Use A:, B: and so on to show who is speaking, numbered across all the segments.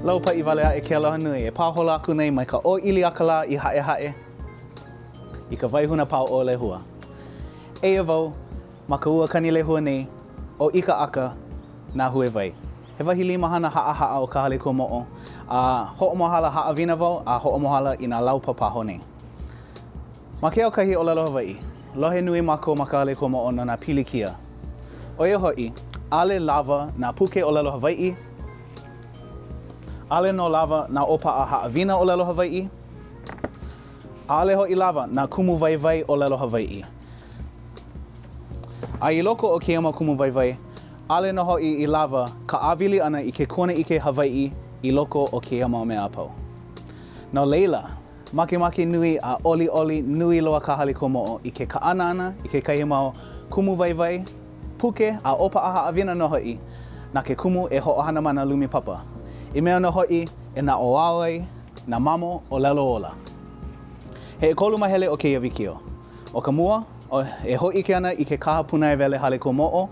A: Laupai Aʻe ke aloha nui, e pāhola aku nei mai ka ʻōʻili akala I haʻe I ka waihuna pau o lehua. Eia wau, ma ka ua kani lehua nei, o ika aka nā hue wai. He wahi 5 hana haʻahaʻa o ka Hale Kuamoʻo, a hoʻomohala haʻawina wau, a hoʻomohala I nā laupa paho nei. Ma ke au kahi o lalo Hawaii, lohe nui mākou ma ka Hale Kuamoʻo no nā pilikia. O ia hoʻi, ale lava nā puke o lalo Hawaii, ale no lava nā opaʻa haʻawina o lalo Hawaii, ale hoʻi lava nā kumuwaiwai o lalo Hawaii. A I loko o kēia mau kumuwaiwai, ale no hoʻi I lava ka ʻawili ana I ke kona ʻike Hawaii I loko o kēia mau mea apau. No leila, makemake nui a oli nui loa ka Hale Kuamoʻo I ke kaʻana ana I ke kahi mau kumuwaiwai, puke a opaʻa haʻawina no hoʻi, na ke kumu e hoʻohana mana lumi papa. I mea no hoʻi e nā oao ai, nā mamo o lelo ola. He ekolu mahele o kēia wikiō. O ka mua, e hoʻike ana I ke kaha punaewele Hale Kuamoʻo,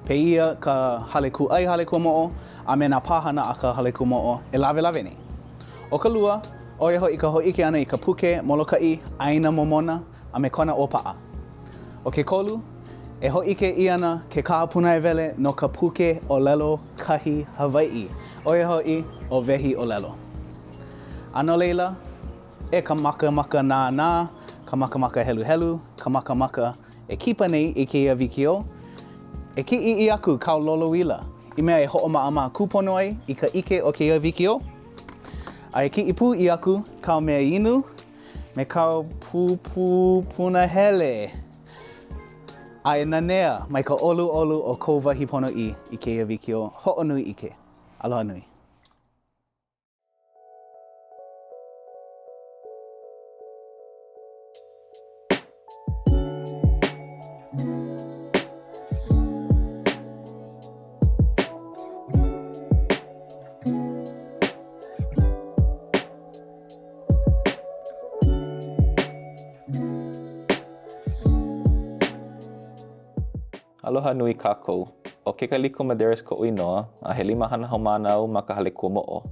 A: peia ka hale kuʻai Hale Kuamoʻo, a me nā pāhana a ka Hale Kuamoʻo e lawe nei. O ka lua, o ia hoʻi ka hoʻike ana I ka puke, molokaʻi, ʻaina momona, a me kona ʻōpaʻa. O ke kolu, e hoʻike I ana ke kaha punaewele no ka puke o lelo kahi Hawaii. O ia hoʻi o wehi o lelo. Ano leila, e ka maka nā, ka maka helu, ka maka e kipa nei I kēia wikiō. E kiʻi I aku kau loloila, I mea e hoʻomaʻama kupono ai I ka ʻike o kēia wikiō. A e kiʻi pū I aku kau mea inu, me kau punahele. A e nanea mai ka olu o kou wahi pono I kēia wikiō. Hoʻonui ʻike. Aloha nui.
B: Aloha nui kākou. O ke kaliko Maderas ko inoa, a he 5 hana haumānau ma ka Hale Kuamoʻo.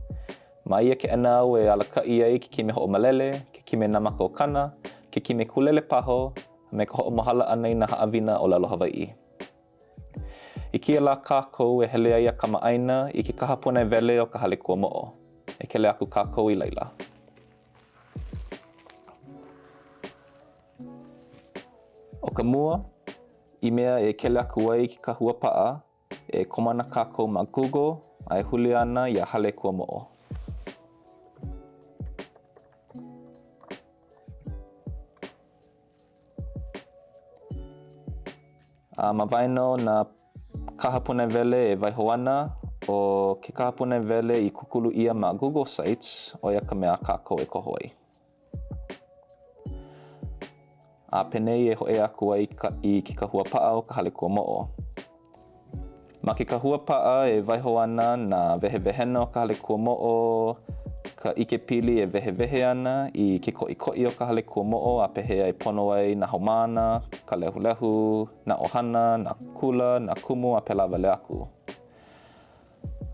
B: Ma ia ke anau e alakaʻi ai ke kime hoʻomalele, ke kime namaka o kana, ke kime kulele paho, me ka hoʻomahala ana I nā haʻawina o lalo Hawaii. I kia la kākou e hele ai a kamaʻaina I ke kaha punaewele o ka Hale Kuamoʻo. E kele aku kākou I laila. O ka mua, I mea e kele aku ai ki ka huapaʻa, e komana kākou ma Google, a e huli ana I a Hale Kuamoʻo. A ma waino nā kaha punaewele e waiho ana, o ke kaha punaewele I kukulu ia ma Google Sites, o ia ka mea kākou e koho ai. A penei e hoe aku ai I ki ka huapaʻa o ka Hale Kuamoʻo. Ma ke ka huapaʻa e waiho ana nā wehewehena o ka Hale Kuamoʻo, ka ʻike pili e wehewehe ana I ke koʻikoʻi o ka Hale Kuamoʻo a pehea e pono ai nā haumāna, ka lehulehu, nā ʻohana, nā kula, nā kumu a pela wale aku.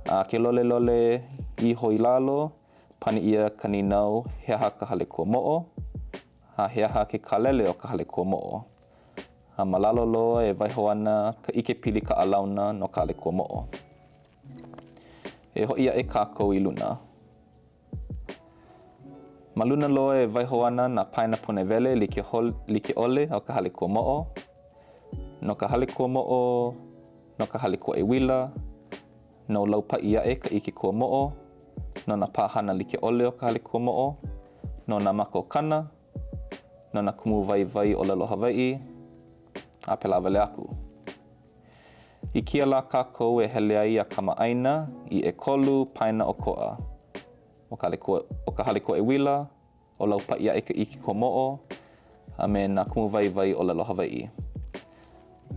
B: A ke lole I hoi lalo, pani ia ka ninau he aha ka Hale Kuamoʻo, a he aha ke kalele o ka Hale Kuamoʻo. A malalo loa e waiho ana ka ʻike pili ka alauna no ka Hale Kuamoʻo. E hoʻi aʻe kākou I luna. Ma luna loa e waiho ana nā paina punaewele like ʻole o ka Hale Kuamoʻo. No ka Hale Kuamoʻo, no ka Hale Kuaʻiwila, no Laupai Aʻe ka ʻike Kuamoʻo, no nā pāhana like ʻole o ka Hale Kuamoʻo, no nā mako kana, no nā kumuwaiwai o lalo Hawaii, a pela wale aku. I kia la kākou e hele ai a kamaʻaina I ʻekolu paina o koʻa. O ka Hale Kuaʻiwila, o Laupai Aʻe ka ʻike Kuamoʻo, a me nā kumuwaiwai o lalo Hawaii.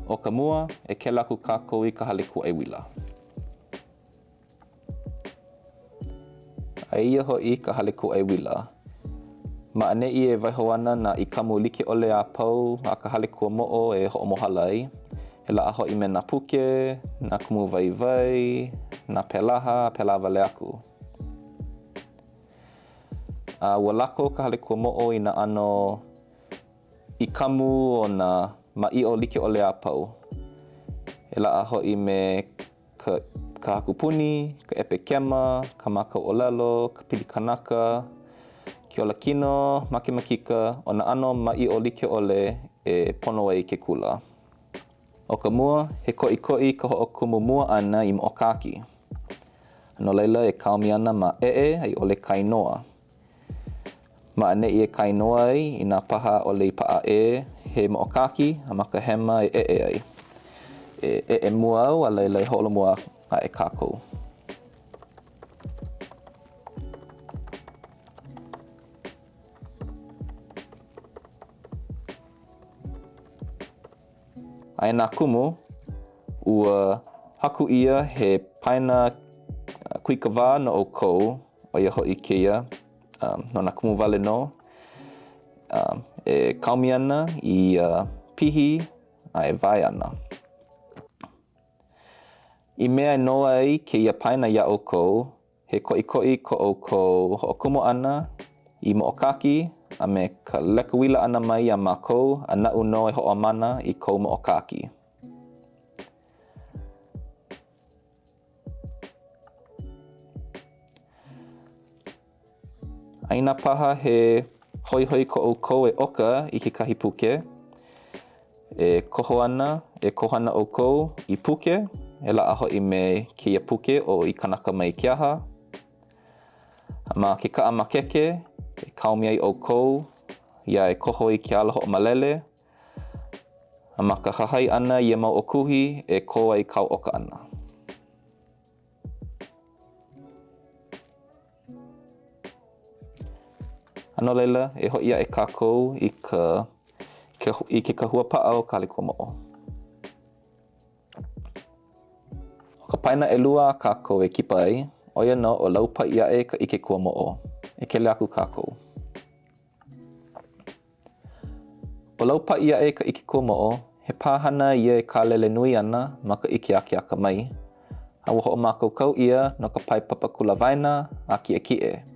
B: O ka mua, e kele aku kākou I ka Hale Kuaʻiwila. A ia hoʻi ka Hale Kuaʻiwila. Ma'aneʻi e waiho ana nā I kamu like ʻole a pau a ka Hale Kuamoʻo e hoʻomohala ai. He laʻa hoʻi me nā puke, nā kumuwaiwai, nā pelaha, pela wale aku. Ua lako ka Hale Kuamoʻo i na ʻano i kamu o na maʻiʻo like ʻole a pau. E laʻa hoʻi me ka hakupuni, ka ʻepe kema, ka mākau ʻōlelo, ka pili kanaka, ke ola kino, makemakika, o na ʻano maʻiʻo like ʻole e pono ai ke kula. O ka mua, he koʻikoʻi ka hoʻokumumua ʻana i moʻokaki. No laila e kaomi ana ma ʻeʻe ai ʻole kainoa. Maʻaneʻi e kainoa ai i nā paha ʻole i paʻaʻe he moʻokaki a makahema e ʻeʻe ai. E ʻeʻe mua au a laila e hoʻolomua aʻe kākou. Aia nā kumu, ua haku ia he paina kuikawā no ʻoukou, o ia hoʻi kēia, no nā kumu wale no. E kaumi ana i pihi a e wae ana. I mea e noa ai kēia paina ia ʻoukou, he koʻikoʻi ko ʻoukou hoʻokumu ana i moʻokaki, a me ka lekauila ana mai a mākou, a naʻu no e hoʻomana i kou moʻokaki. Aina paha he hoihoi ko ʻoukou e oka i kekahi puke. E koho ana ʻoukou i puke, e laʻa hoʻi me kēia puke o i kanaka mai ke aha. Ma ke kaʻa makeke, e kaomi ai ʻoukou, ia e koho i ke ala hoʻomalele. A ma ka hahai ana i e mau ʻokuhi, e ko ai kau oka ana. Ano leila, e hoʻi aʻe kākou i ke kahua paʻa o ka Hale Kuamoʻo. O ka paina ʻelua a kākou e kipa ai, o ia no o Laupai Aʻe ka ʻike Kuamoʻo. E kele aku kākou. O Laupai Aʻe ka ʻike Kuamoʻo, he pāhana ia e kālele nui ana ma ka ʻike ake mai. A ua hoʻomākaukau ia no ka paipapa kulawaina a kiʻekiʻe.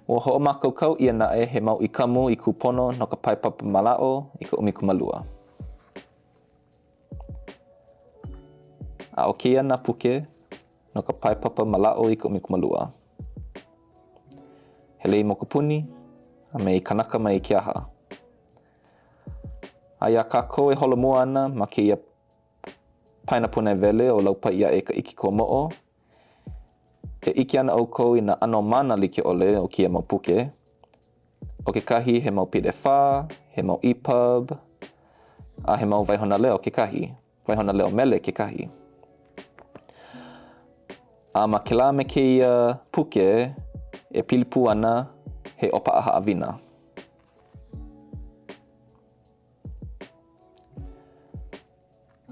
B: Ua hoʻomākaukau ia naʻe he mau i kamu i kupono no ka paipapa malaʻo i ka ʻumikumalua. A o kēia nā puke no ka paipapa malaʻo i ka ʻumikumalua. Hele i mokupuni, a me i kanaka mai ke aha. A ia kākou e holomua ana ma kēia paina punewele o Laupai Aʻe ka ʻike Kuamoʻo. E ʻike ana ʻoukou i nā ʻano mana like ʻole o kēia mau puke. O kekahi he mau pide whā, he mau EPUB, a he mau waihona leo kekahi, waihona leo mele kekahi. A ma ke la me kēia puke, e pilipu ana he opa aha awina.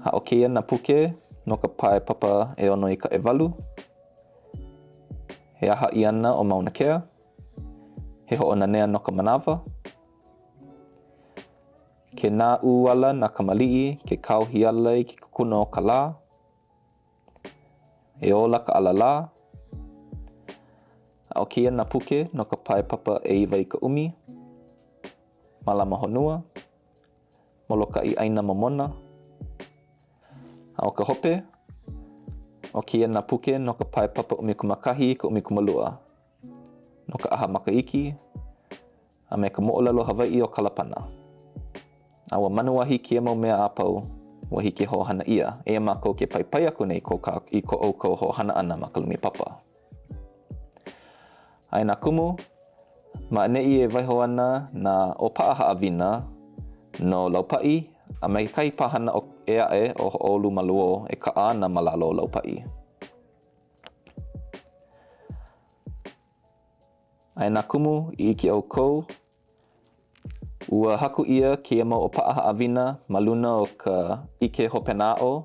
B: Ha o kēia nā puke, no ka pae papa e ono i ka ewalu. He aha i ana o mauna kea. He hoʻonanea no ka manawa. Ke nā uala nā ka maliʻi, ke kau hiala i ke kukuna o ka lā. E ola ka alala. A o kēia nā puke no ka pae papa e iwa i ka umi. Mālama honua. Moloka i aina momona. A o ka hope. O kēia nā puke no ka pae papa umikumakahi i ka umikumalua. No ka aha makaiki. A me ka moʻolelo Hawaiʻi o Kalapana. A ua manuahi kia mau mea apau. Ua hiki hoʻohana ia. Eia mākou ke paipai aku nei i ko ʻoukou hoʻohana ana ma ka lumi papa. Ai nā kumu, maʻaneʻi e waiho ana nā ʻopaʻa haʻawina no Laupai, a me kai pāhana o e aʻe o hoʻoulu maluo e kaʻa ana ma lalo o Laupai. Ai nā kumu i ʻike ʻoukou, ua haku ia kēia mau ʻopaʻa haʻawina ma luna o ka ʻike hopenaʻo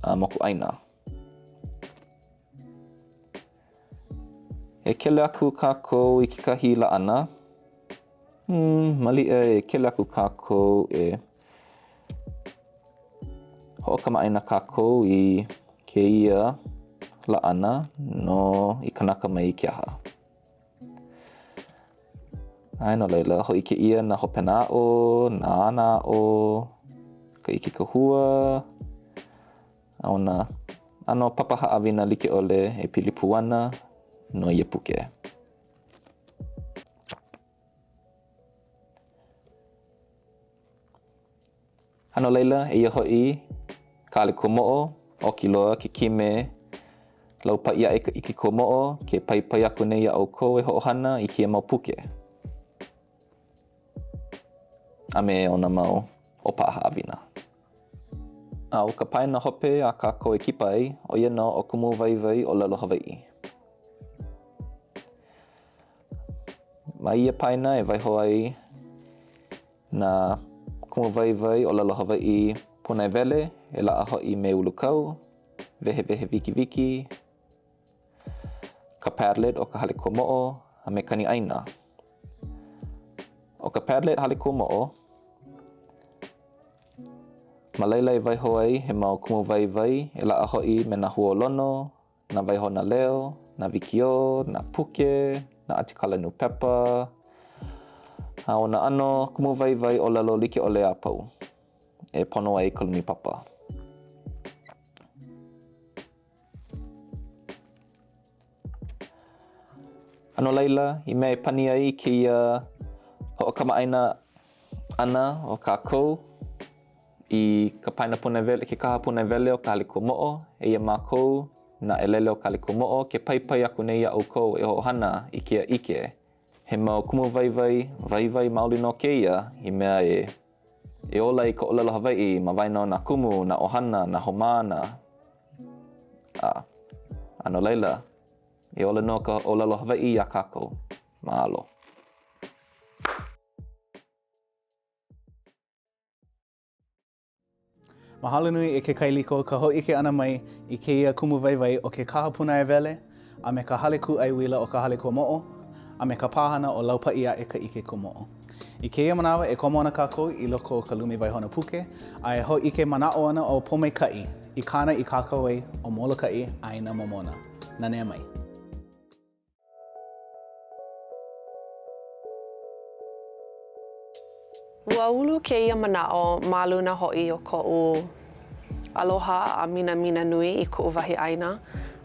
B: a mokuʻaina. E kele aku kākou i kekahi laʻana. Maliʻa e kele aku kākou e hoʻokamaʻaina kākou i kēia laʻana no i kanaka mai ke aha. Ai no leila, hoʻi kēia nā hopena aʻo, nā ana aʻo, ka ʻike kahua, a o nā ano papa haʻawina like ʻole e pilipu ana no ia puke. Ano leila, ia hoʻi ka Hale Kuamoʻo o ki loa ke kime Laupai Aʻe ka ʻike Kuamoʻo ke paipai aku nei ia ʻoukou e hoʻohana i kia mau puke. A me ona mau o paʻa haʻawina. A o ka paena hope a kākou e kipa ai, o ia no o kumuwaiwai o lalo Hawaiʻi. Ma ia paena e waiho ai nā kumuwaiwai o lalo Hawaiʻi punaewele e laʻa hoʻi me ulukau, wehe wiki, ka Padlet o ka Hale Kuamoʻo a me kani ʻaina. O ka Padlet Hale Kuamoʻo, ma laila e waiho ai he mau kumuwaiwai e laʻa hoʻi me nā huolono, nā waiho nā leo, nā wikiō, nā puke, nā atikala new pepper, a o nā ano kumuwaiwai o lalo like ʻole a pau, e pono ai ka lumi papa. Ano laila, I mea e pani ai kēia hoʻokamaʻaina ana o kākou I ka paena punaewele, ke kaha punaewele o ka Hale Kuamoʻo, e ia mākou na ʻelele o ka Hale Kuamoʻo, ke paipai aku nei ia ʻoukou e hoʻohana I kia ʻike. He mau kumuwaiwai maoli no kēia, I mea e ola I ka ʻōlelo Hawaiʻi ma waena o nā kumu, nā ʻohana, nā homāna. Ano laila, e ola no ka ʻōlelo Hawaiʻi ia kākou. Mahalo.
A: Mahalo nui e ke kailiko ka hoʻike ana mai I kēia kumuwaiwai o ke kaha punaewele a me ka hale kūʻaiwila o ka Hale Kuamoʻo a me ka pāhana o Laupai Aʻe ka ʻike Kuamoʻo. I kēia manawa e komo ana kākou I loko o ka lumi waihona puke a e hoʻike manaʻo ana o pomaikaʻi I kāna I kākou ai o Molokaʻi ʻaina momona. Nanea mai.
C: Ua ulu kēia manaʻo ma luna hoʻi o koʻu aloha a mina nui I koʻu wahi ʻaina.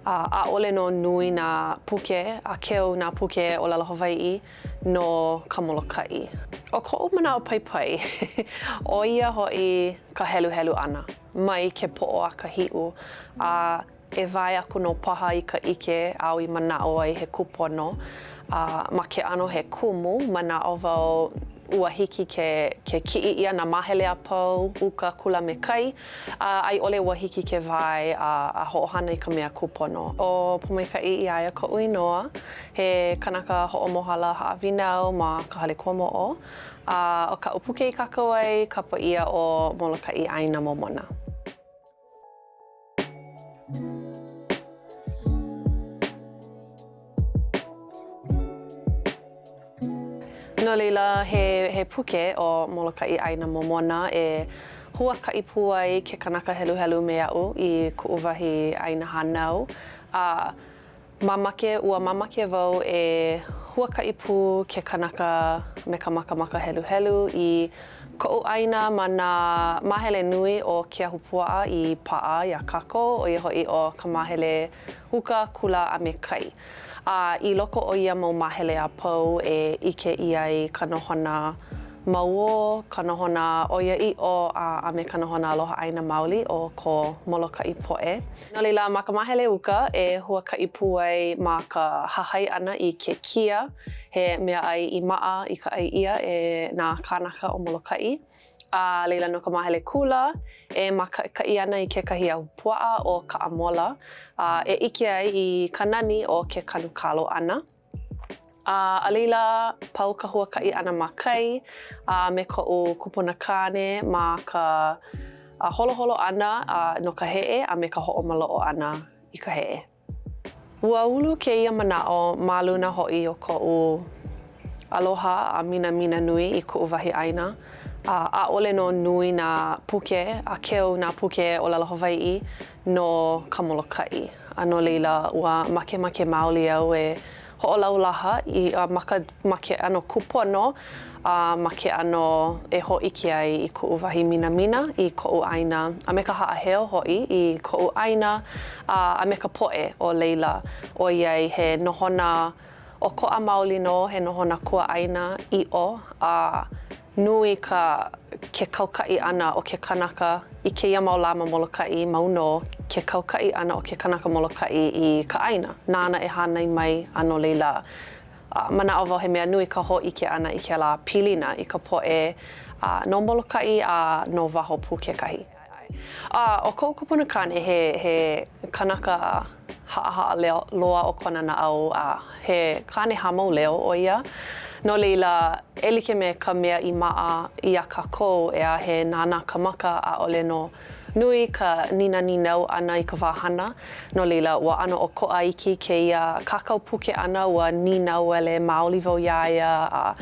C: ʻAʻole no nui nā puke, a keu nā puke o lalo Hawaiʻi no ka Molokaʻi. O koʻu manaʻo paipai, o ia hoʻi ka helu ʻana mai ke poʻo a ka hiʻu. E wae aku no paha I ka ʻike au I manaʻo ai he kupono. Ma ke ʻano he kumu, manaʻo wau ua hiki ke kiʻi ʻia nā mahele a pau, uka kula me kai, ai ʻole ua hiki ke wae a hoʻohana I ka mea kupono. O pomaikaʻi I aia koʻu inoa, he kanaka hoʻomohala haʻawina au ma ka Hale Kuamoʻo. O kaʻu puke I kākou ai, kapa ʻia o Molokaʻi ʻaina momona. No leila, he puke o Molokaʻi ʻaina momona e huakaʻi pū ai ke kanaka helu me aʻu I kuʻu wahi ʻaina hānau. Ua mamake wau e huakaʻi pū ke kanaka me ka makamaka helu I koʻu ʻaina ma nā mahele nui o ke ahupuaʻa I paʻa iā kākou, o ia hoʻi o ka mahele uka, kula a me kai. I loko o ia mau mahele a pau e ʻike ia I ka nohona mauō, ka nohona ʻoiaʻiʻo a me ka nohona aloha ʻaina maoli o ko Molokaʻi poʻe. No leila, ma ka mahele uka e huakaʻi pū ai ma ka hahai ʻana I ke kia, he mea ʻai I maʻa I ka ʻai ʻia e nā kānaka o Molokaʻi. Leila no ka mahele kula, e makaʻi ana I kekahi ahupuaʻa o ka ʻamola. E ʻike ai I ka nani o ke kanu kalo ʻana. A leila, pau ka huakaʻi ʻana ma kai, me koʻu kupuna kane ma ka holoholo ʻana no ka heʻe a me ka hoʻomaloʻo ʻana I ka heʻe. Ua ulu kēia manaʻo ma luna hoʻi o koʻu aloha a mina nui I koʻu wahi ʻaina. ʻAʻole no nui nā puke, a keu nā puke o lalo Hawaiʻi no ka Molokaʻi. No leila, ua make maoli au e hoʻolaulaha ma ke ano kupono ma ke ano e hōʻike ai i koʻu wahi minamina i koʻu ʻaina a me ka haʻaheo hoʻi i koʻu ʻaina a me ka poʻe o leila ʻoiai he nohona o koʻa maoli no he nohona kuaʻaina iʻo a nui ke kaukaʻi ʻana o ke kanaka i kēia mālama molokaʻi mauno ke kaukaʻi ʻana o ke kanaka molokaʻi i ka ʻaina nāna e hānai mai ano leila manaʻo wau he mea nui ka hōʻike ʻana i kēlā pilina i ka poʻe no molokaʻi a no waho pū kekahi. O koʻu kupunakane he kanaka haʻahaʻa loa o kona naʻau he kane hamau leo o ia. No leila, e like me ka mea i maa i a kākou ea he nāna ka maka ʻaʻole no nui ka nina-ninau ʻana i ka wāhana. No leila, ua ʻano o koʻa iki kēia kākau puke ʻana ua ninau ele maoli wau iā ia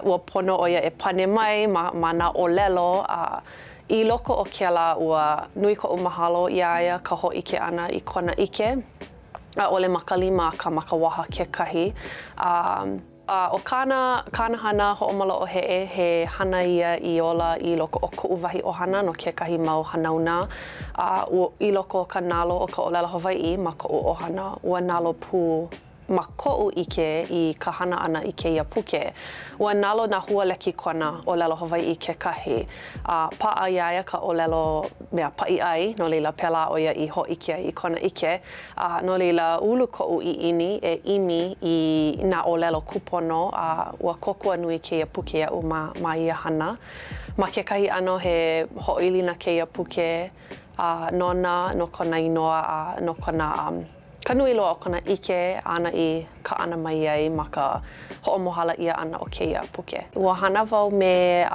C: ua pono o ia e pane mai ma nā ʻōlelo I loko o kēlā ua nui koʻu mahalo iā ia ka hōʻike ʻana I kona ʻike ʻaʻole makalima ka makawaha kekahi. O kana hana hoʻomaloʻo heʻe he hana ia I ola I loko o koʻu wahi ʻohana no kekahi mau hanauna I loko o ka nalo o ka ʻōlelo Hawaiʻi ma koʻu ʻohana ua nalo pū ma koʻu ʻike I ka hana ʻana I kēia puke ua nalo nā hualeki kona ʻōlelo Hawaiʻi kekahi paʻa iā ia ka ʻōlelo mea paʻi ai no leila pēlā ʻo ia I hōʻike ai I kona ʻike no leila ulu koʻu ʻiʻini e ʻimi I nā ʻōlelo kupono ua kokua nui kēia puke iaʻu ma ia hana ma kekahi ʻano he hoʻoilina kēia puke nona no kona inoa no kona ka nui loa o kona ʻike ana I ka ʻana mai ai ma ka hoʻomohala ʻia ʻana o kēia puke. Ua hana wau me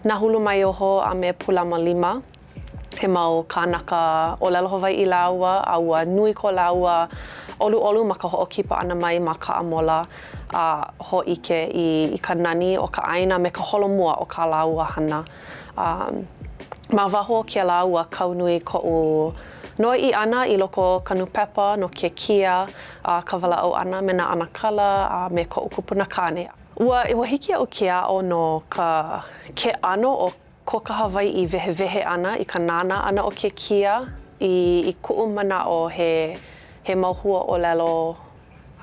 C: nā hulu mai oho a me pulama lima. He mau kānaka ʻōlelo Hawaiʻi laua a ua nui ko laua ʻoluʻolu ma ka hoʻokipa ʻana mai ma ka ʻamola hōʻike I ka nani o ka ʻaina me ka holomua o ka laua hana. Ma waho o kēlā ua kaunui koʻu Noi ana I loko ka nupepa no ke kia ka walaʻau ana me nā ʻanakala me koʻu kupunakane. Ua hiki aʻu ke aʻo no ke ʻano o ko ka Hawaiʻi wehewehe ana I ka nāna ana o ke kia I kuʻu manaʻo he mau hua ʻōlelo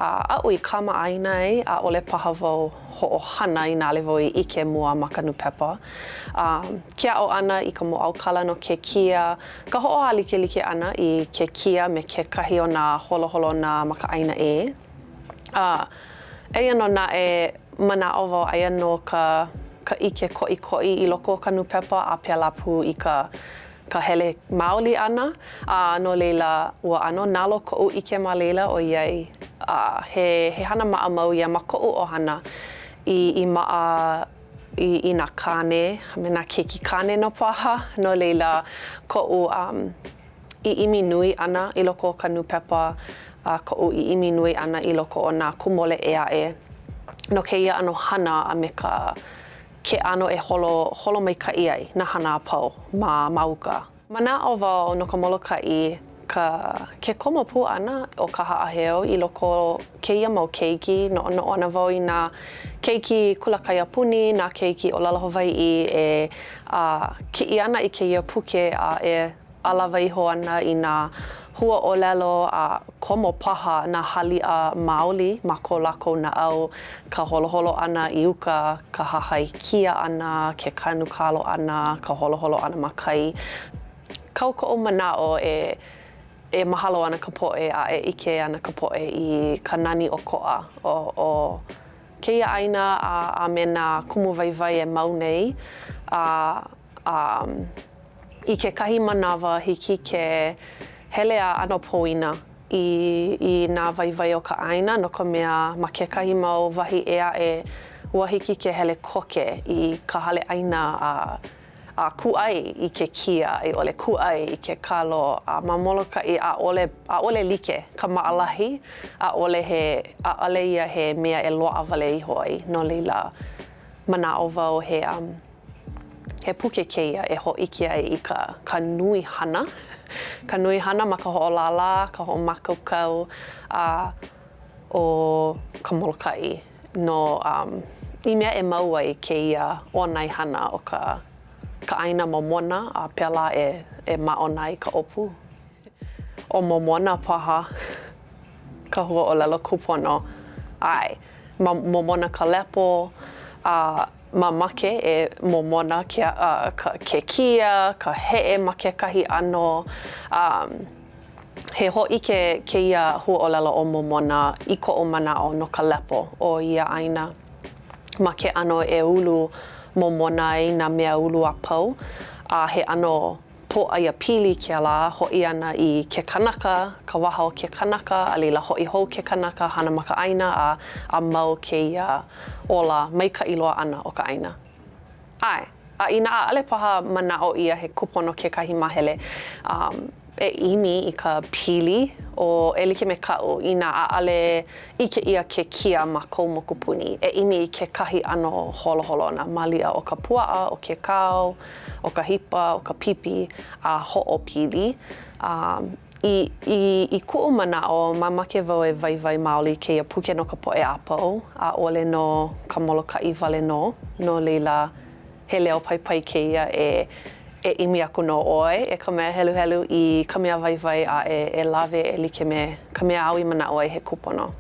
C: aʻu I kamaʻaina ai ʻaʻole paha wau hoʻohana I nāle wau I ʻike mua ma ka nupepa. Ke aʻo ʻana I ka moʻaukala no ke kia, ka hoʻoha like ʻana I ke kia me kekahi o nā holoholona ma ka ʻaina e. Eia no naʻe manaʻo wau aia no ka ʻike koʻikoʻi I loko o ka nupepa a pēlā pū I ka hele maoli ʻana. No leila ua ʻano nalo koʻu ʻike ma leila o iai he hana maʻa mau ia ma koʻu ʻohana I maʻa I nā kane me nā keiki kane no paha no leila koʻu I ʻimi nui ʻana I loko o ka nupepa koʻu I ʻimi nui ʻana I loko o nā kumole aʻe no kēia ʻano hana a me ke ʻano e holo maikaʻi ai nā hana a pau ma uka. Manaʻo wau no ka molokaʻi ke komo pū ʻana o ka haʻaheo I loko kēia mau keiki noʻonoʻo ana wau I nā keiki kulakaia puni, nā keiki ʻōlelo Hawaiʻi e kiʻi ana I kēia puke e alawa iho ana I nā hua ʻōlelo komo paha nā haliʻa maoli ma ko lākou naʻau ka holoholo ʻana I uka, ka hahai kia ʻana, ke kanu kalo ʻana, ka holoholo ʻana ma kai. Kau koʻu manaʻo e mahalo ana ka poʻe a e ʻike ana ka poʻe I ka nani o koʻa o kēia ʻaina a me nā kumuwaiwai e mau nei I kekahi manawa hiki ke hele a ʻano poina I nā waiwai o ka ʻaina no ka mea ma kekahi mau wahi e aʻe ua hiki ke hele koke I ka hale ʻaina kūʻai I ke kia I ʻole kūʻai I ke kalo ma molokaʻi ʻaʻole like ka maʻalahi ʻaʻole ia he mea e loaʻa wale iho ai no leila manaʻo wau he puke kēia e hōʻike ai I ka nui hana ka nui hana ma ka hoʻolālā ka hoʻomākaukau o ka molokaʻi no I mea e mau ai kēia ʻonai hana o ka ʻaina momona a pēlā la e maʻona ai ka ʻopu. O momona paha ka huaʻōlelo kupono. Ai, momona ka lepo, mamake e momona ke kia, ka heʻe ma kekahi ʻano. He hōʻike kēia huaʻōlelo o momona I koʻu manaʻo no ka lepo o ia ʻaina. Ma ke ʻano e ulu momona ai nā mea ulu a pau. He ʻano pōʻaia pili kia la, hoʻi ana I ke kanaka, ka waha o ke kanaka, a leila hoʻi hou ke kanaka, hana ma ka ʻaina a mau kēia ola maikaʻi loa ʻana o ka ʻaina. Ai, a inā ʻaʻale paha manaʻo ʻia he kupono kekahi mahele, e ʻimi I ka pili o e like me kaʻu inā ʻaʻale ʻike ʻia ke kia ma kou mokupuni. E ʻimi I kekahi ʻano holoholona malia o ka puaʻa, o ke kao, o ka hipa, o ka pipi, a hoʻopili. I kuʻu manaʻo, mamake wau e waiwai maoli kēia puke no ka poʻe a pau, a ʻole no ka molokaʻi wale no leila he leo paipai kēia e ʻimi aku no ʻoe, e ka mea heluhelu I ka mea waiwai a e lawe e like me ka mea au I manaʻo ai he kupono.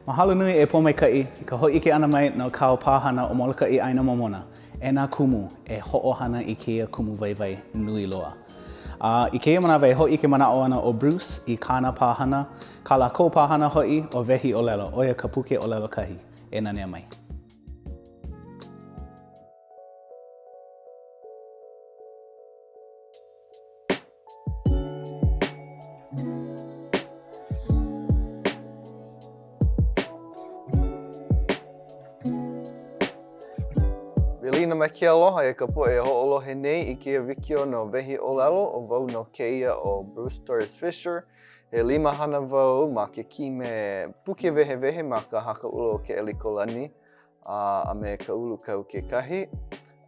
A: Mahalo nui e pōmaikaʻi I ka hōʻike ʻana mai no kāu pāhana o molokaʻi ʻaina momona. E nā kumu e hoʻohana I kēia kumuwaiwai nui loa. I kēia manawa e hōʻike manaʻo ana o Bruce I kāna pāhana, ka lākou pāhana hoʻi o wehi ʻōlelo, oia ka puke ʻōlelo kahi. E nanea mai.
D: Welina mai ke aloha e ka poʻe e hoʻolohe nei I kia wikiō no wehi ʻōlelo o wau no kēia o Bruce Torres Fisher. He 5 hana wau ma ke kime puke wehewehe ma ka hakaʻulo o ke ʻelikolani a me ka ulu kau kekahi.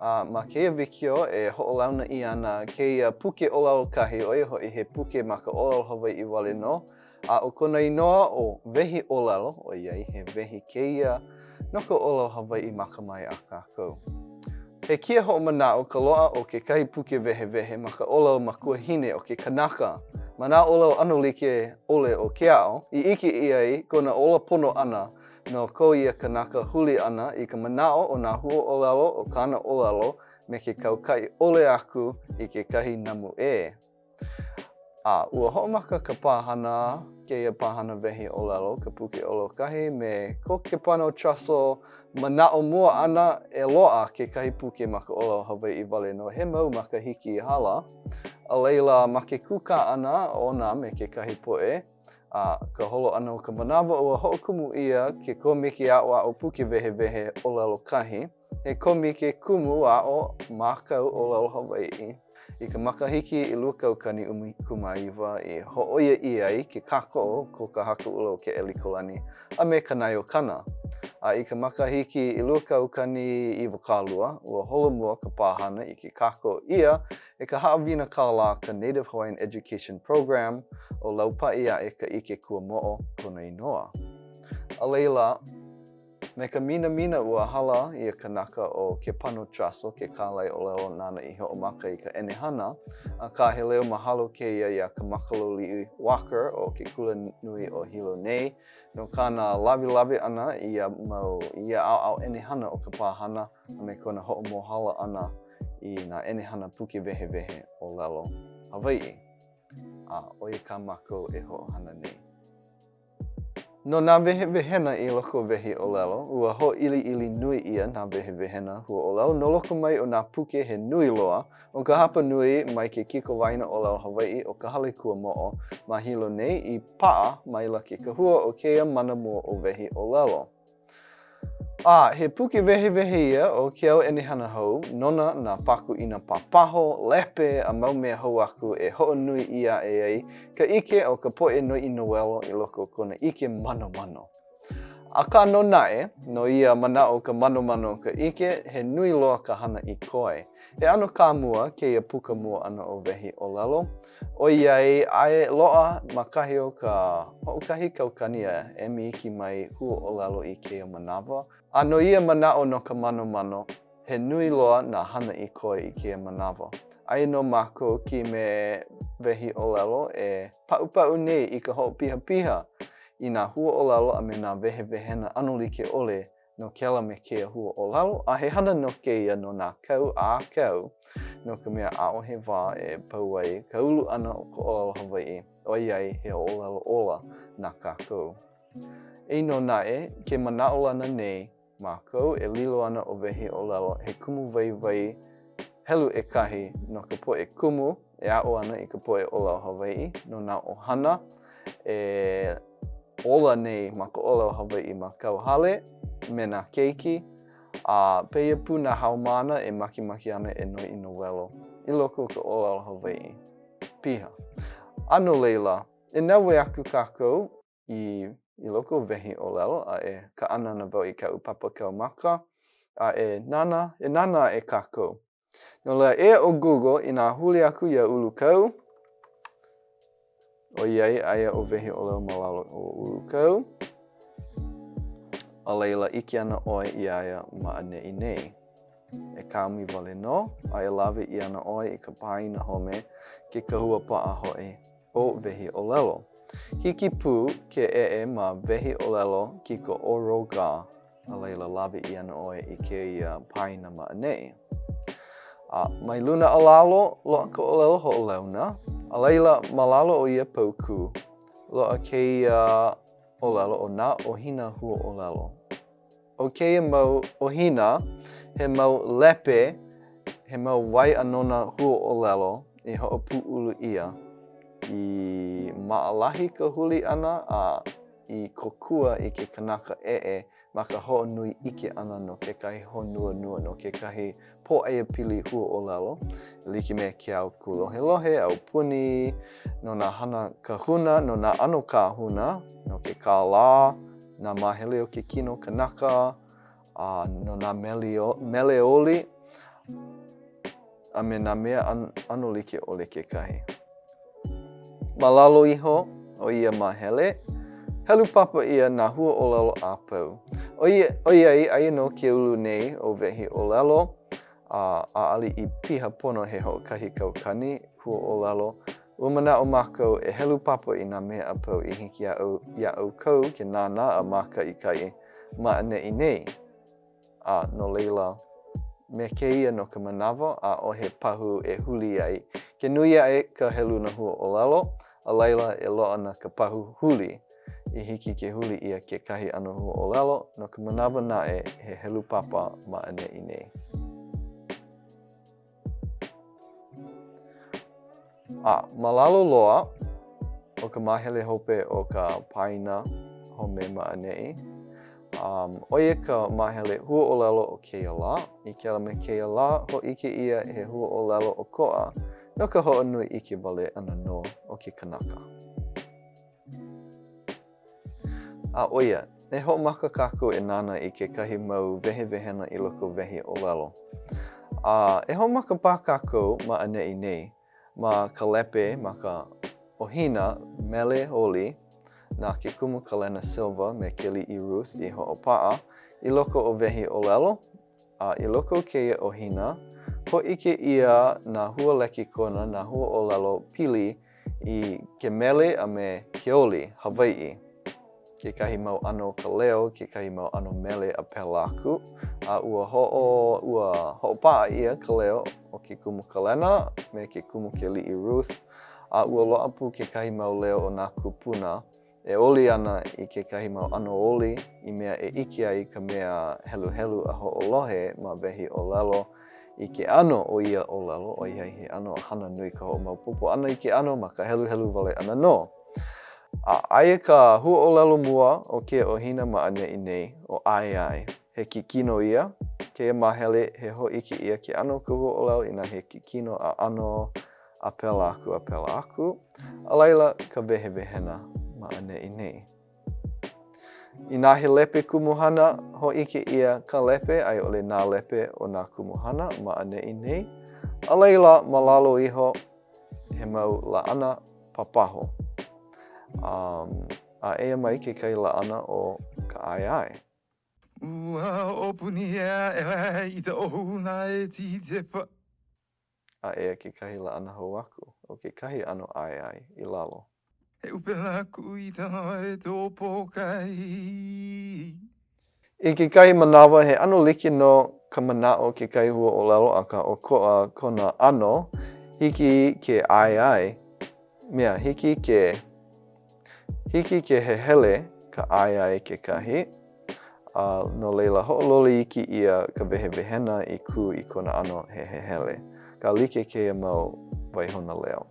D: Ma kēia wikiō e hoʻolauna I ana kēia puke ʻōlelo kahi oia hoʻi he puke ma ka ʻōlelo Hawaiʻi wale no. A o kona inoa o wehi ʻōlelo, o iai he wehi kēia no ka ʻōlelo Hawaiʻi makamai a kākou. He kia hoʻomanaʻo ka loa o kekahi puke wehewehe ma ka ʻōlelo makuahine o ke kanaka. Ma nā ʻōlelo ʻano like ʻole o ke aʻo, I ʻike ʻia ai kona ola pono ʻana no ko ia kanaka huli ʻana I ka manaʻo o nā huaʻōlelo o kāna ʻōlelo me ke kaukaʻi ʻole aku I kekahi namu e. Ua hoʻomaka ka pāhana, kēia pāhana wehi ʻōlelo, ka puke ʻōlelo kahi me ko ke pano traso manaʻo mua ʻana e loaʻa kekahi puke ma ka ʻōlelo Hawaiʻi wale no he mau makahiki I hala. A leila ma ke kūkā ʻana ona me kekahi poʻe, ka holo ʻana o ka manawa ua hoʻokumu ʻia ke komike aʻoaʻo puke wehewehe ʻōlelo kahi. He komike kumu aʻo mākau ʻōlelo Hawaiʻi. I ka makahiki I lua kaukani kumaiwa I hoʻoia ʻia ai ke kākoʻo ko ka hakaʻulo o ke ʻelikolani a me ka naiokana. I ka makahiki I lua kaukani ʻiwakālua, ua holomua ka pāhana I ke kākoʻo ʻia e ka haʻawina kālā ka Native Hawaiian Education Program o Laupai Aʻe ka ʻike Kuamoʻo kona inoa. A leila, me ka minamina ua hala I kanaka o ke pano traso, ke kālai ʻōlelo nana I hoʻomaka I ka ʻenehana, ka he leo mahalo kēia ia ka makaloliʻi Walker o ke kula nui o Hilo nei. No kāna lawe ʻana ia mau ia ʻaoʻao ʻenehana o ka pāhana a me kona hoʻomohala ʻana I nā ʻenehana puke wehewehe ʻōlelo Hawaiʻi. Oia ka mākou e hoʻohana nei. No nā wehewehena I loko wehi ʻōlelo, ua hoʻiliʻili nui ʻia nā wehewehena huaʻōlelo no loko mai o nā puke he nui loa o ka hapa nui mai ke kikowaina ʻōlelo Hawaiʻi o ka Hale Kuamoʻo ma Hilo nei I paʻa maila ke kahua o kēia mana mua o wehi ʻōlelo. He puke wehewehe ia o ke au ʻenehana hou, nona nā pakuʻina papaho, lepe a mau mea hou aku e hoʻonui ʻia ai ka ʻike o ka poʻe no I Noelo I loko o kona ʻike mano. Aka no nae, no ia manao ka mano ka ʻike, he nui loa ka hana I koe. He ano ka mua, kēia puka mua ana o wehi ʻōlelo. O iai, ae loa makahi o ka hoʻokahi kaukania e miiki mai hua ʻōlelo I kēia manawa. A no ia manao no ka mano, he nui loa nā hana I koe I kēia manawa. Aia no mākou ki me wehi ʻōlelo e paʻupau nei I ka hoʻopihapiha I nā hua ʻōlelo a me nā wehewehena ano like ʻole no kela me kēia hua ʻōlelo. A he hana no kēia no nā kau a kau no ka mea ʻaʻohe wā e pau ai ka ulu ana o ka ʻōlelo Hawaiʻi. O iai he ʻōlelo ola nā kākou. Eino naʻe, ke manaʻo lana nei mākou e lilo ana o wehi ʻōlelo he kumuwaiwai helu ʻekahi no ka poʻe kumu e aʻo ana I ka poʻe ʻōlelo Hawaiʻi no nā ʻohana e ola nei ma ka ʻōlelo Hawaiʻi ma kauhale me nā keiki a peia pu nā haumāna e makimaki ana e noi I nowelo I loko o ka ʻōlelo Hawaiʻi. Piha. Ano leila, e naue aku kākou I loko o wehi ʻōlelo a e ka ʻanana wau I ka upapa kaumaka a e nana e kākou. No lea ea o Google I nā huli aku ia ulu kau. O iai aia o wehi ʻōlelo ma lalo o ulu kau. A leila ʻike ana ʻoe I aia maʻaneʻi nei. E kāmi wale no, a e lawe I ana ʻoe I ka pāina home ke kahua paʻa hoʻi o wehi ʻōlelo. Hiki pū ke e ma wehi ʻōlelo ki ka oroga. A leila lawe I ana ʻoe I kēia pāina maʻaneʻi. Mai luna a lalo, loa ka ʻōlelo hoʻolauna. A leila malalo o ia pauku. Loa kēia ʻōlelo o nā ʻohina hua ʻōlelo. O kēia mau ʻohina, he mau lepe, he mau wai anona hua ʻōlelo I hoʻopuʻulu ia. I maʻalahi ka huli ana a I kokua I ke kanaka ʻeʻe ma ka hoʻonui ʻike ana no kekahi honua no kekahi pōʻaia pili hua ʻōlelo. Like me ke au kulohelohe, au puni, no nā hana kahuna, no nā ano kāhuna, no ke kālā, nā māhele o ke kino kanaka, no nā meleoli, a me nā mea ano like ʻole kekahi. Malalo iho o ia māhele, helu papa ia nā hua ʻōlelo a pau. O iai aia no ke ulu nei o wehi ʻōlelo, a ali I piha pono he hoʻokahi kaukani hua ʻōlelo. Ua manaʻo mākou e helu papa I nā mea a pau I hiki iaʻu kau ke nānā a mākaʻikaʻi maʻaneʻi nei. No leila, me kēia no ka manawa a o he pahu e huli ai. Ke nui ai ka helu na hua ʻōlelo, a leila e loa ana ka pahu huli. I hiki ke huli ia ke kahi ano hua ʻōlelo, no ka manawa naʻe he helu papa maʻaneʻi nei. Malalo loa o ka mahele hope o ka pāina home maʻaneʻi. Oia ka mahele hua ʻōlelo o kēia lā. I kela me kēia lā, hoʻike ia he hua ʻōlelo o koʻa no ka hoʻonui ʻike wale ana no o ke kanaka. Oia, e hoʻomaka kākou e nana I kekahi mau wehewehena I loko wehi ʻōlelo. E hoʻomaka pā kākou maʻaneʻi nei. Ma ka lepe, ma ka ʻohina, mele holi, nā ke kumu kalena silva me ke liʻi Ruth I hoʻopaʻa I loko o wehi ʻōlelo. I loko o kēia ʻohina, hoʻike ia nā hua leki kona, nā hua ʻōlelo pili I ke mele a me ke oli, Hawaiʻi. Kekahi mau ano ka leo, kekahi mau ano mele a pela aku. Ua hoʻopaʻa ia ka leo o ke kumu kalena me ke kumu ke liʻi Ruth. Ua loa pu kekahi mau leo o nā kupuna. E oli ana I kekahi mau ano oli I mea e ʻike ai ka mea helu a hoʻolohe ma wehi ʻōlelo I ke ano o ia ʻōlelo. O iai he ano hana nui ka hoʻomaupopo ana I ke ano ma ka helu wale ana no. Aia ka hua ʻōlelo mua o ke ʻohina maʻaneʻi nei o ʻAeae. He kikino ia, keia mahele he hoʻike ia ke ano ka hua ʻōlelo I nā he kikino a ano a pela aku. A leila ka wehewehena maʻaneʻi nei. I nā he lepe kumuhana, hoʻike ia ka lepe, ai ole nā lepe o nā kumuhana, ma'aneʻi nei. A leila, malalo iho, he mau lāʻana papaho. A eia mai kekahi lāʻana o ka ʻaeae. Ua opuni ea I te ohuna e ti te pa. A eia kekahi lāʻana hou aku o kekahi ʻano ʻaeae I lalo. He upela ku I tana e tō pōkai. I kekahi manawa, he ʻano like no ka manaʻo kekahi huaʻōlelo aka o koʻa kona ʻano, hiki ke ʻaeae, mea hiki ke hehele ka ʻaeae kekahi. No leila hoʻololi iki ia ka wehewehena I ku I kona ʻano he hehele. Ka like keia mau waihona leo.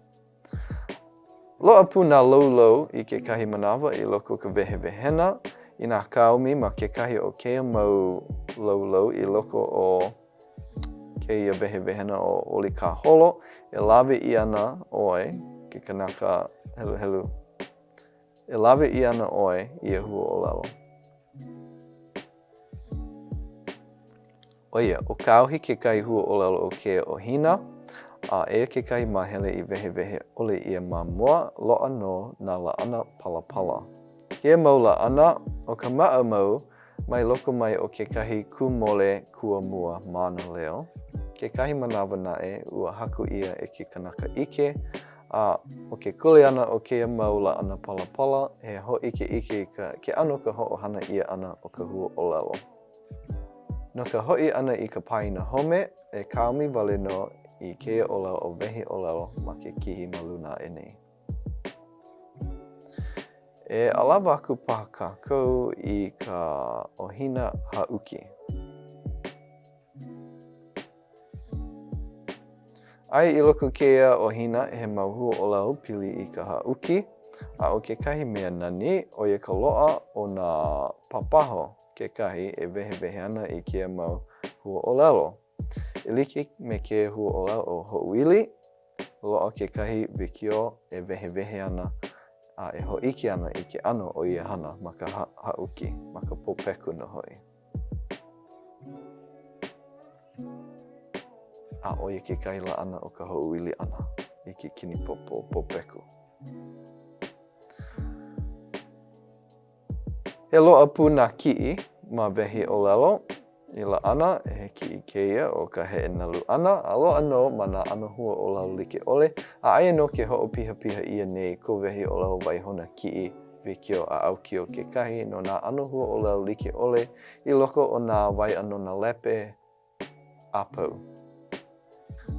D: Loa pu nā loulo I kekahi manawa I loko ka wehewehena I nā kaumi ma kekahi o keia mau loulo I loko o keia wehewehena o oli ka holo e lawe I ana oe ke kanaka helu helu. E lawe I ana oe I e huaʻōlelo. Oia, o ka auhi kekahi huaʻōlelo o keia ʻohina, eia kekahi mahele I wehewehe ole ia ma moa loa no nā lāʻana palapala. Keia mau lāʻana o ka maʻa mau mai loko mai o kekahi kūmole kua mua mana leo. Kekahi manawa naʻe ua haku ia e ke kanaka ʻike, o ke kuleana o keia mau lāʻana palapala he hoʻike ʻike ke ʻano ka hoʻohana ia ana o ka huaʻōlelo. No ka hoʻi ana I ka paina home, e kaumi wale no I keia ʻōlelo o wehi ʻōlelo ma ke kihi ma luna e nei. E alawa aku paha kākou I ka ʻohina hauki. Ai I loko keia ʻohina he mau huaʻōlelo pili I ka hauki, a o kekahi mea nani o ia ka loa o nā papaho kekahi e wehewehe ana I keia mau huaʻōlelo. E like me keia huaʻōlelo o hoʻuili, loa kekahi wikiō e wehewehe ana a e hoʻike ana I ke ʻano o ia hana ma ka hauki, ma ka pōpeku no hoi. A o ia kekahi lāʻana o ka hoʻuili ana I ke kini popo pōpeku. He loa pu nā kiʻi ma wehi ʻōlelo I lāʻana he kiʻi kēia o ka heʻenalu ʻana, a loa no ma nā ʻano huaʻōlelo like ʻole, a aia no ke hoʻopihapiha ia nei ko wehi ʻōlelo waihona kiʻi wikiō a ʻaukio kekahi no nā ʻano huaʻōlelo like ʻole I loko o nā waiʻanona lepe a pau.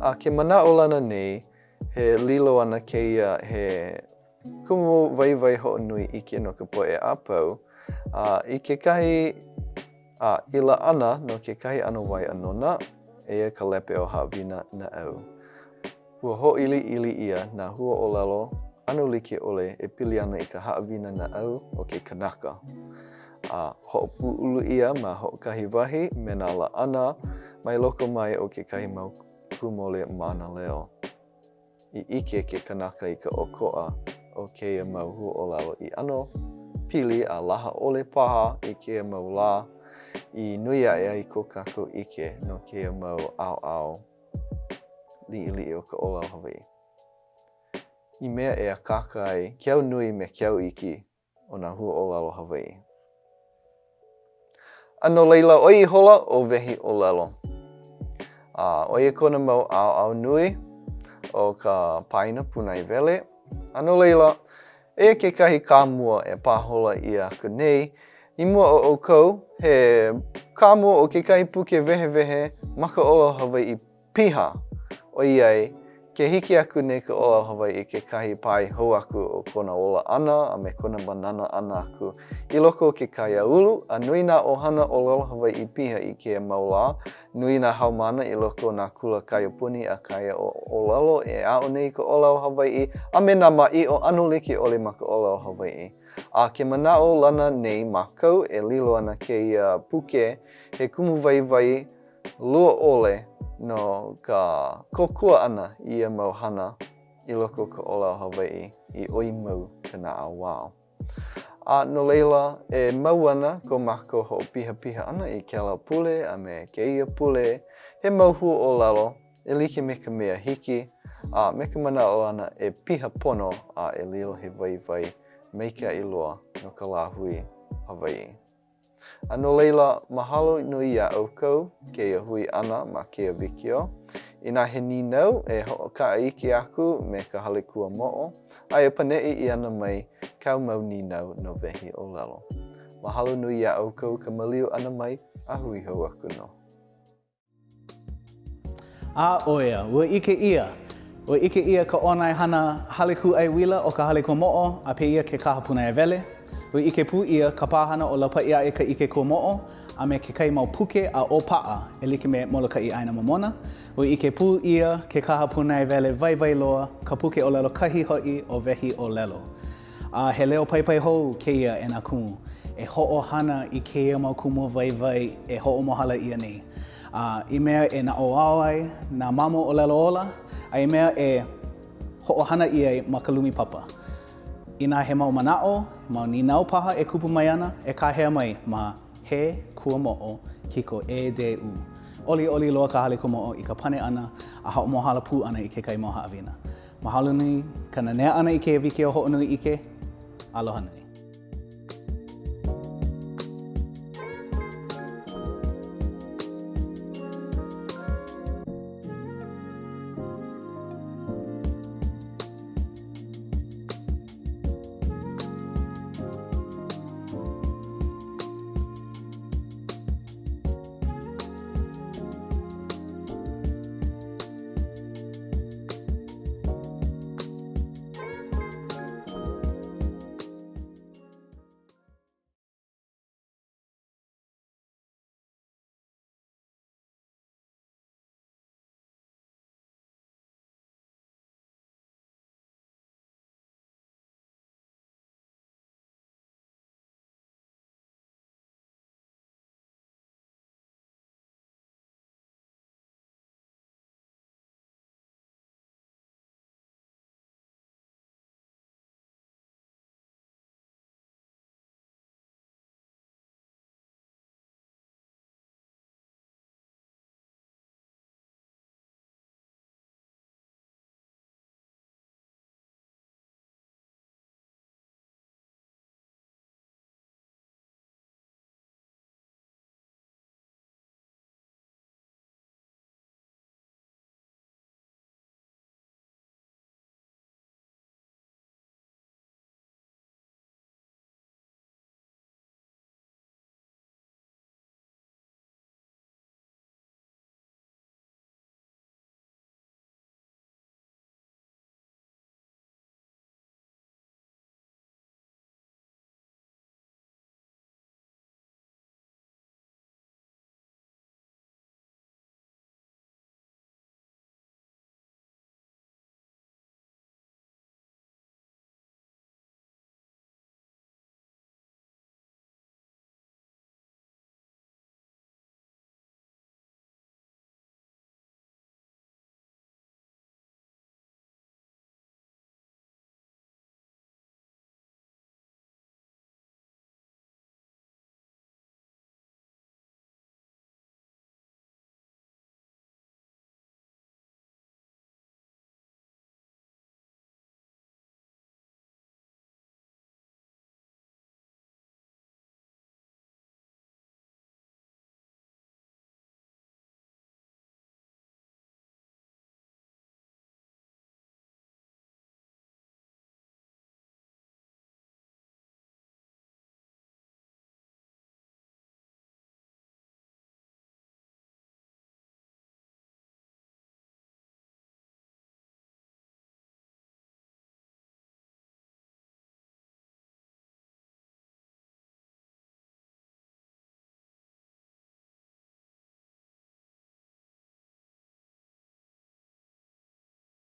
D: A ke manaʻolana nei, he lilo ana kēia he kumuwaiwai hoʻonui ʻike no ka poʻe a pau, I kekahi I lāʻana no kekahi ʻano waiʻanona, eia ka lepe o haʻawina naʻau. Ua hoʻiliʻili ia nā huaʻōlelo ʻano like ʻole e pili ana I ka haʻawina naʻau o ke kanaka. Hoʻopuʻulu ia ma hoʻokahi wahi me nā lāʻana mai loko mai o kekahi mau kūmole mana leo. I ʻike ke kanaka I ka ʻokoʻa o keia mau huaʻōlelo I ʻano pili a laha ʻole paha I keia mau lā I nui aʻe ai ko kākou ʻike no keia mau ʻaoʻao liʻiliʻi o ka ʻōlelo Hawaiʻi. I mea e akaka ai kiau nui me kiau iki o nā huaʻōlelo Hawaiʻi. No leila ʻoi hola o wehi ʻōlelo. ʻOia kona mau ʻaoʻao nui o ka paina punaiwele. No leila, eia kekahi kāmua e pāhola ia aku nei, I mua o ʻoukou, he kāmua o kekahi puke wehewehe ma ka ʻōlelo Hawaiʻi piha. O iai, ke hiki aku nei ka ʻōlelo Hawaiʻi kekahi pai hou aku o kona ola ʻana a me kona banana ʻana aku I loko o ke kaiāulu, a nui nā ʻohana ʻōlelo Hawaiʻi piha I keia mau lā, nui nā haumana I loko o nā kula kaiapuni a kaia o ʻōlelo e aʻo nei ka ʻōlelo Hawaiʻi, a me nā maʻiʻo ʻano like ʻole ma ka ʻōlelo Hawaiʻi. A ke manaʻo lana nei mākou e lilo ana kēia puke he kumuwaiwai lua ʻole no ka kokua ʻana I ia mau hana I loko o ka ʻōlelo Hawaiʻi I ʻoi mau ka naʻauao. No leila, e mau ana ko mākou hoʻopihapiha ana I ke ala pule a me kēia pule. He mauhu o lalo, e like me ka mea hiki, me ka manaʻo ana e piha pono e lilo he waiwai maikaʻi loa no ka lāhui Hawaiʻi. No leila, mahalo nui iaʻu kou kēia hui ana ma kēia wikiō. Inā he ninau e hoʻokaʻaiki aku me ka Hale Kuamoʻo, e paneʻi I ana mai kau mau ninau no wehi o lalo. Mahalo nui iaʻu kou ka maliu ana mai, a hui hou aku no.
A: Oia, ua ʻike ia. Ua ʻike ia ka ʻonai hana Hale Kuamoʻo o ka Hale Kuamoʻo a peia ke kaha punai wele. Ua ʻike pū ia ka pāhana o Laupai Aʻe ka ʻike Kuamoʻo a me ke kai mau puke a ʻōpaʻa e like me Molokaʻi ʻaina momona. Ua ʻike pū ia ke kaha punai wele waiwai loa ka puke o lelo kahi hoʻi o wehi o lelo. He leo paipai hou kēia e nā kumu. E hoʻohana I kēia mau kumuwaiwai e hoʻomohala ia nei. I mea e na oao ai, nā mamo o lelo ola, a I mea e hoʻohana ia ma ka lumi papa. Inā he mau manaʻo, mau ninau paha e kupu mai ana, e kahea mai ma Hale Kuamoʻo kiko e de u. Oli oli loa ka Hale Kuamoʻo I ka pane ana, a hoʻomohala pū ana I ke kai mau haʻawina. Mahalo nui, ka nanea ana I ke wikiō hoʻonui ʻike, aloha nui.